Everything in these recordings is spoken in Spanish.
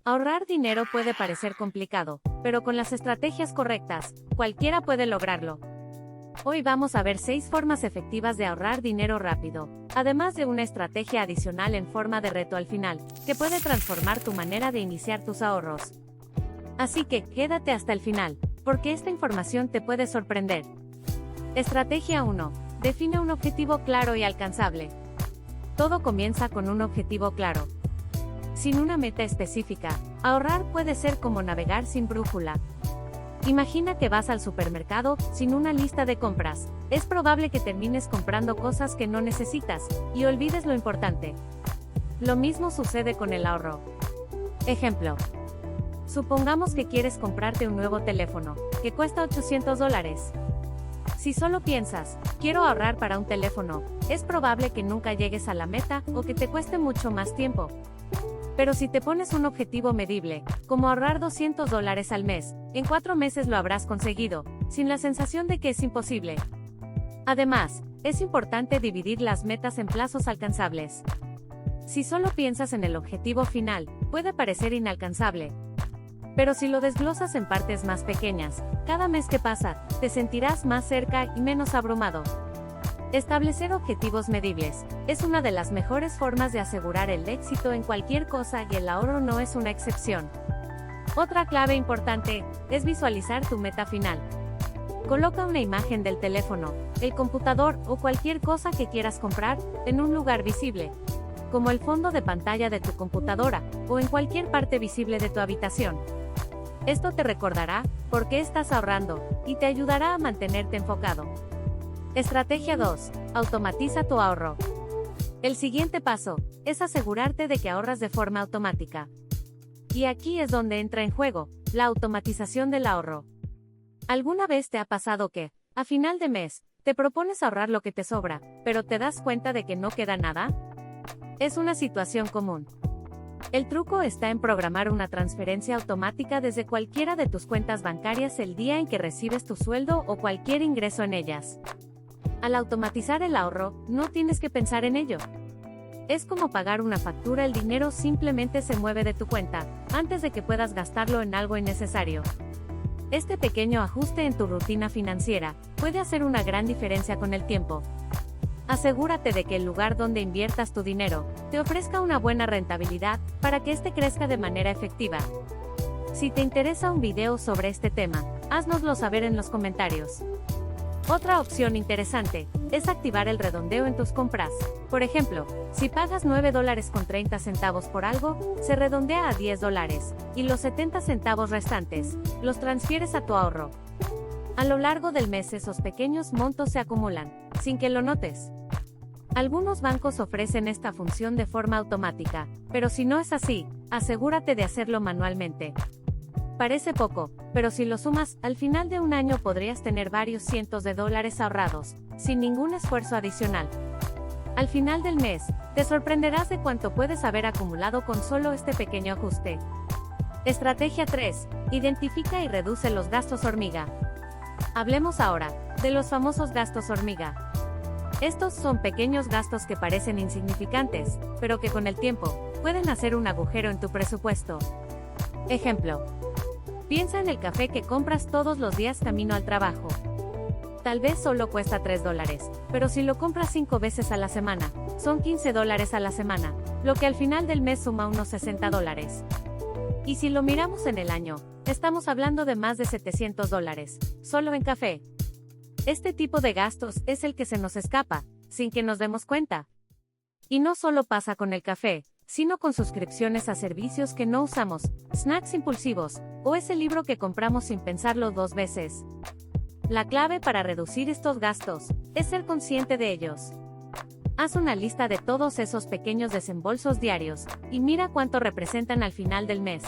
Ahorrar dinero puede parecer complicado, pero con las estrategias correctas, cualquiera puede lograrlo. Hoy vamos a ver 6 formas efectivas de ahorrar dinero rápido, además de una estrategia adicional en forma de reto al final, que puede transformar tu manera de iniciar tus ahorros. Así que, quédate hasta el final, porque esta información te puede sorprender. Estrategia 1. Define un objetivo claro y alcanzable. Todo comienza con un objetivo claro. Sin una meta específica, ahorrar puede ser como navegar sin brújula. Imagina que vas al supermercado sin una lista de compras. Es probable que termines comprando cosas que no necesitas y olvides lo importante. Lo mismo sucede con el ahorro. Ejemplo. Supongamos que quieres comprarte un nuevo teléfono, que cuesta $800. Si solo piensas, quiero ahorrar para un teléfono, es probable que nunca llegues a la meta o que te cueste mucho más tiempo. Pero si te pones un objetivo medible, como ahorrar $200 al mes, en 4 meses lo habrás conseguido, sin la sensación de que es imposible. Además, es importante dividir las metas en plazos alcanzables. Si solo piensas en el objetivo final, puede parecer inalcanzable. Pero si lo desglosas en partes más pequeñas, cada mes que pasa, te sentirás más cerca y menos abrumado. Establecer objetivos medibles es una de las mejores formas de asegurar el éxito en cualquier cosa y el ahorro no es una excepción. Otra clave importante es visualizar tu meta final. Coloca una imagen del teléfono, el computador o cualquier cosa que quieras comprar en un lugar visible, como el fondo de pantalla de tu computadora o en cualquier parte visible de tu habitación. Esto te recordará por qué estás ahorrando y te ayudará a mantenerte enfocado. Estrategia 2. Automatiza tu ahorro. El siguiente paso es asegurarte de que ahorras de forma automática. Y aquí es donde entra en juego la automatización del ahorro. ¿Alguna vez te ha pasado que, a final de mes, te propones ahorrar lo que te sobra, pero te das cuenta de que no queda nada? Es una situación común. El truco está en programar una transferencia automática desde cualquiera de tus cuentas bancarias el día en que recibes tu sueldo o cualquier ingreso en ellas. Al automatizar el ahorro, no tienes que pensar en ello. Es como pagar una factura, el dinero simplemente se mueve de tu cuenta, antes de que puedas gastarlo en algo innecesario. Este pequeño ajuste en tu rutina financiera puede hacer una gran diferencia con el tiempo. Asegúrate de que el lugar donde inviertas tu dinero te ofrezca una buena rentabilidad para que éste crezca de manera efectiva. Si te interesa un video sobre este tema, háznoslo saber en los comentarios. Otra opción interesante es activar el redondeo en tus compras. Por ejemplo, si pagas $9.30 por algo, se redondea a $10 y los 70 centavos restantes los transfieres a tu ahorro. A lo largo del mes esos pequeños montos se acumulan, sin que lo notes. Algunos bancos ofrecen esta función de forma automática, pero si no es así, asegúrate de hacerlo manualmente. Parece poco, pero si lo sumas, al final de un año podrías tener varios cientos de dólares ahorrados, sin ningún esfuerzo adicional. Al final del mes, te sorprenderás de cuánto puedes haber acumulado con solo este pequeño ajuste. Estrategia 3. Identifica y reduce los gastos hormiga. Hablemos ahora de los famosos gastos hormiga. Estos son pequeños gastos que parecen insignificantes, pero que con el tiempo pueden hacer un agujero en tu presupuesto. Ejemplo. Piensa en el café que compras todos los días camino al trabajo. Tal vez solo cuesta $3, pero si lo compras 5 veces a la semana, son $15 a la semana, lo que al final del mes suma unos $60. Y si lo miramos en el año, estamos hablando de más de $700, solo en café. Este tipo de gastos es el que se nos escapa, sin que nos demos cuenta. Y no solo pasa con el café, sino con suscripciones a servicios que no usamos, snacks impulsivos, o ese libro que compramos sin pensarlo 2 veces. La clave para reducir estos gastos es ser consciente de ellos. Haz una lista de todos esos pequeños desembolsos diarios, y mira cuánto representan al final del mes.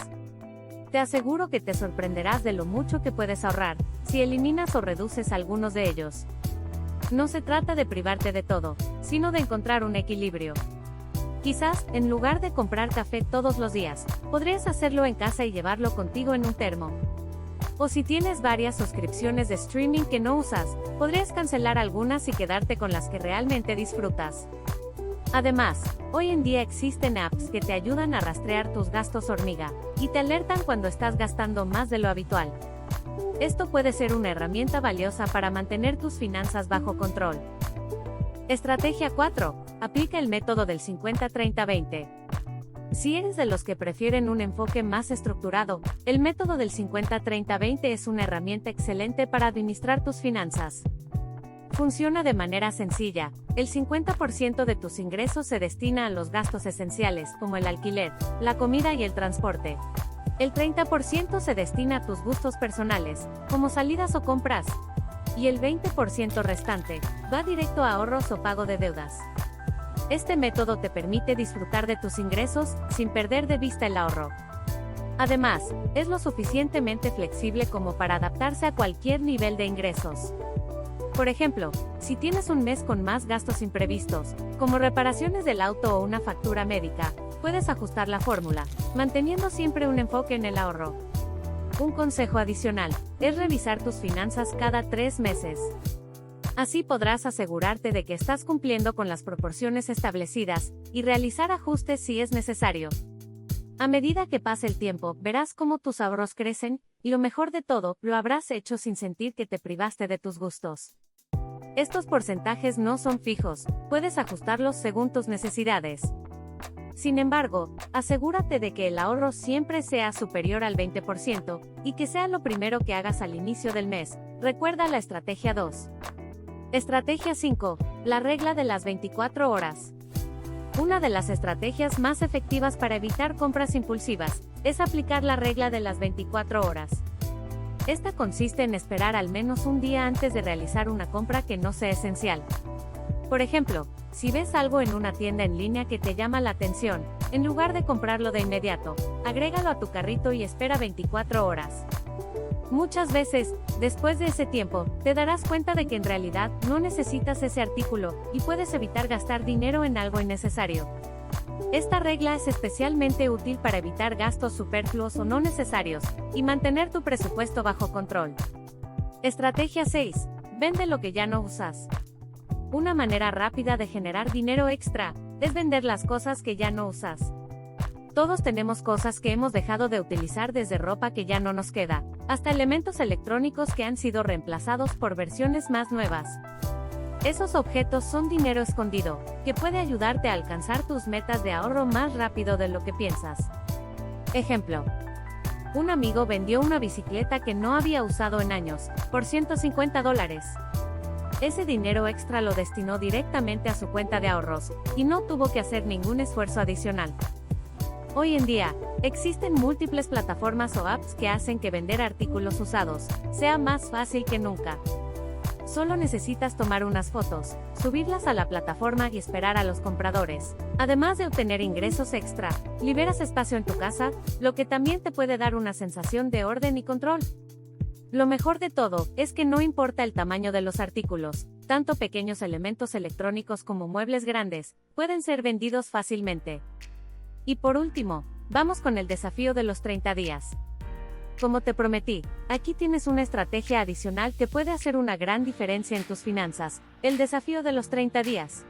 Te aseguro que te sorprenderás de lo mucho que puedes ahorrar, si eliminas o reduces algunos de ellos. No se trata de privarte de todo, sino de encontrar un equilibrio. Quizás, en lugar de comprar café todos los días, podrías hacerlo en casa y llevarlo contigo en un termo. O si tienes varias suscripciones de streaming que no usas, podrías cancelar algunas y quedarte con las que realmente disfrutas. Además, hoy en día existen apps que te ayudan a rastrear tus gastos hormiga y te alertan cuando estás gastando más de lo habitual. Esto puede ser una herramienta valiosa para mantener tus finanzas bajo control. Estrategia 4. Aplica el método del 50-30-20. Si eres de los que prefieren un enfoque más estructurado, el método del 50-30-20 es una herramienta excelente para administrar tus finanzas. Funciona de manera sencilla. El 50% de tus ingresos se destina a los gastos esenciales, como el alquiler, la comida y el transporte. El 30% se destina a tus gustos personales, como salidas o compras. Y el 20% restante va directo a ahorros o pago de deudas. Este método te permite disfrutar de tus ingresos sin perder de vista el ahorro. Además, es lo suficientemente flexible como para adaptarse a cualquier nivel de ingresos. Por ejemplo, si tienes un mes con más gastos imprevistos, como reparaciones del auto o una factura médica, puedes ajustar la fórmula, manteniendo siempre un enfoque en el ahorro. Un consejo adicional es revisar tus finanzas cada 3 meses. Así podrás asegurarte de que estás cumpliendo con las proporciones establecidas y realizar ajustes si es necesario. A medida que pase el tiempo, verás cómo tus ahorros crecen, y lo mejor de todo, lo habrás hecho sin sentir que te privaste de tus gustos. Estos porcentajes no son fijos, puedes ajustarlos según tus necesidades. Sin embargo, asegúrate de que el ahorro siempre sea superior al 20% y que sea lo primero que hagas al inicio del mes. Recuerda la estrategia 2. Estrategia 5. La regla de las 24 horas. Una de las estrategias más efectivas para evitar compras impulsivas es aplicar la regla de las 24 horas. Esta consiste en esperar al menos un día antes de realizar una compra que no sea esencial. Por ejemplo, si ves algo en una tienda en línea que te llama la atención, en lugar de comprarlo de inmediato, agrégalo a tu carrito y espera 24 horas. Muchas veces, después de ese tiempo, te darás cuenta de que en realidad no necesitas ese artículo y puedes evitar gastar dinero en algo innecesario. Esta regla es especialmente útil para evitar gastos superfluos o no necesarios y mantener tu presupuesto bajo control. Estrategia 6. Vende lo que ya no usas. Una manera rápida de generar dinero extra es vender las cosas que ya no usas. Todos tenemos cosas que hemos dejado de utilizar, desde ropa que ya no nos queda, hasta elementos electrónicos que han sido reemplazados por versiones más nuevas. Esos objetos son dinero escondido, que puede ayudarte a alcanzar tus metas de ahorro más rápido de lo que piensas. Ejemplo. Un amigo vendió una bicicleta que no había usado en años, por $150. Ese dinero extra lo destinó directamente a su cuenta de ahorros, y no tuvo que hacer ningún esfuerzo adicional. Hoy en día, existen múltiples plataformas o apps que hacen que vender artículos usados sea más fácil que nunca. Solo necesitas tomar unas fotos, subirlas a la plataforma y esperar a los compradores. Además de obtener ingresos extra, liberas espacio en tu casa, lo que también te puede dar una sensación de orden y control. Lo mejor de todo es que no importa el tamaño de los artículos, tanto pequeños elementos electrónicos como muebles grandes pueden ser vendidos fácilmente. Y por último, vamos con el desafío de los 30 días. Como te prometí, aquí tienes una estrategia adicional que puede hacer una gran diferencia en tus finanzas: el desafío de los 30 días.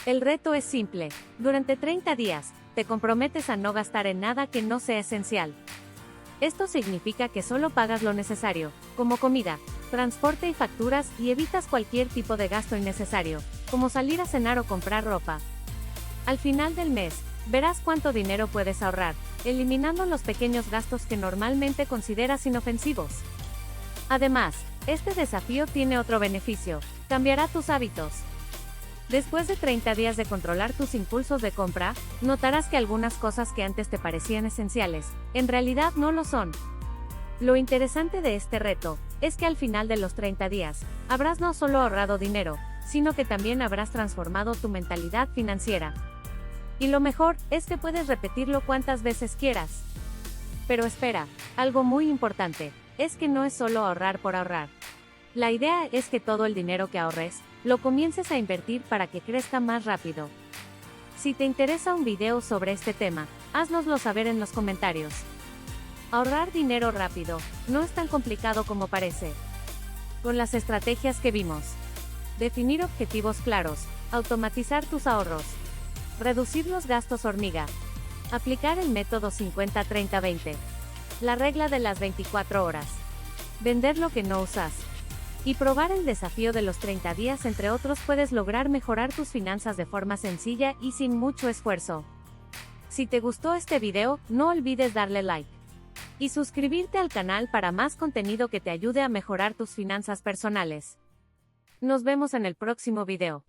El reto es simple: durante 30 días, te comprometes a no gastar en nada que no sea esencial. Esto significa que solo pagas lo necesario, como comida, transporte y facturas, y evitas cualquier tipo de gasto innecesario, como salir a cenar o comprar ropa. Al final del mes, verás cuánto dinero puedes ahorrar, eliminando los pequeños gastos que normalmente consideras inofensivos. Además, este desafío tiene otro beneficio: cambiará tus hábitos. Después de 30 días de controlar tus impulsos de compra, notarás que algunas cosas que antes te parecían esenciales, en realidad no lo son. Lo interesante de este reto es que al final de los 30 días, habrás no solo ahorrado dinero, sino que también habrás transformado tu mentalidad financiera. Y lo mejor es que puedes repetirlo cuantas veces quieras. Pero espera, algo muy importante es que no es solo ahorrar por ahorrar. La idea es que todo el dinero que ahorres, lo comiences a invertir para que crezca más rápido. Si te interesa un video sobre este tema, háznoslo saber en los comentarios. Ahorrar dinero rápido no es tan complicado como parece. Con las estrategias que vimos: definir objetivos claros, automatizar tus ahorros, Reducir los gastos hormiga. Aplicar el método 50-30-20. La regla de las 24 horas. Vender lo que no usas. Y probar el desafío de los 30 días, entre otros, puedes lograr mejorar tus finanzas de forma sencilla y sin mucho esfuerzo. Si te gustó este video, no olvides darle like y suscribirte al canal para más contenido que te ayude a mejorar tus finanzas personales. Nos vemos en el próximo video.